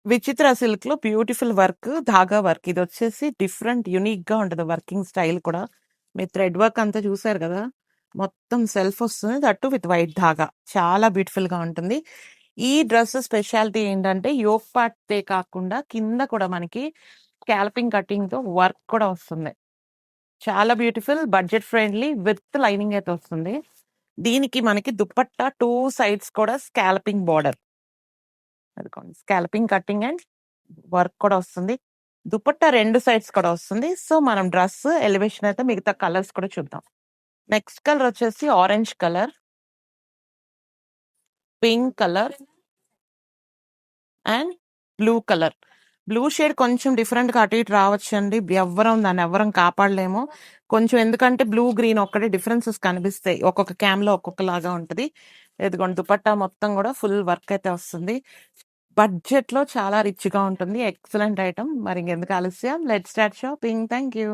విచిత్ర సిల్క్‌లో beautiful work, ధాగా work. ఇదొచ్చేసి different యూనిక్‌గా ఉంటది వర్కింగ్ స్టైల్ కూడా. మీరు థ్రెడ్ వర్క్ అంతా చూసారు గదా! మొత్తం సెల్ఫ్ వస్తుంది. దట్టు విత్ వైట్ ధాగా. చాలా బ్యూటిఫుల్‌గా ఉంటుంది. ఈ డ్రెస్ స్పెషాలిటీ ఏంటంటే యోక్ పార్టే కాకుండా కింద కూడా మనకి స్కాల్పింగ్ కటింగ్‌తో వర్క్ కూడా వస్తుంది. చాలా beautiful, budget friendly with lining అయితే వస్తుంది. దీనికి మనకి దుపట్టా 2 సైడ్స్ కూడా స్కాల్పింగ్ బోర్డర్. అదిగోండి. స్కాల్పింగ్ కటింగ్ అండ్ వర్క్ కూడా వస్తుంది. దుపట్టా 2 సైడ్స్ కూడా వస్తుంది. సో, మనం డ్రెస్ ఎలివేషన్ అయితే మిగతా కలర్స్ కూడా చూద్దాం. నెక్స్ట్ కలర్ వచ్చేసి orange colour, pink colour and blue colour. Blue shade కొంచెం డిఫరెంట్‌గా అటు ఇటు రావచ్చండి. దాన్నెవ్వరం కాపాడలేము. కొంచెం ఎందుకంటే బ్లూ, గ్రీన్ ఒక్కటే డిఫరెన్సెస్ కనిపిస్తాయి. ఒక్కొక్క క్యామ్‌లో ఒక్కొక్కలాగా ఉంటది. ఇదిగోండి దుపట్టా మొత్తం గూడా ఫుల్ వర్క్ అయితే వస్తుంది. బడ్జెట్‌లో చాలా రిచ్‌గా ఉంటుంది. Excellent item. మరి ఇంకెందుకు ఆలస్యం, let's start shopping. Thank you.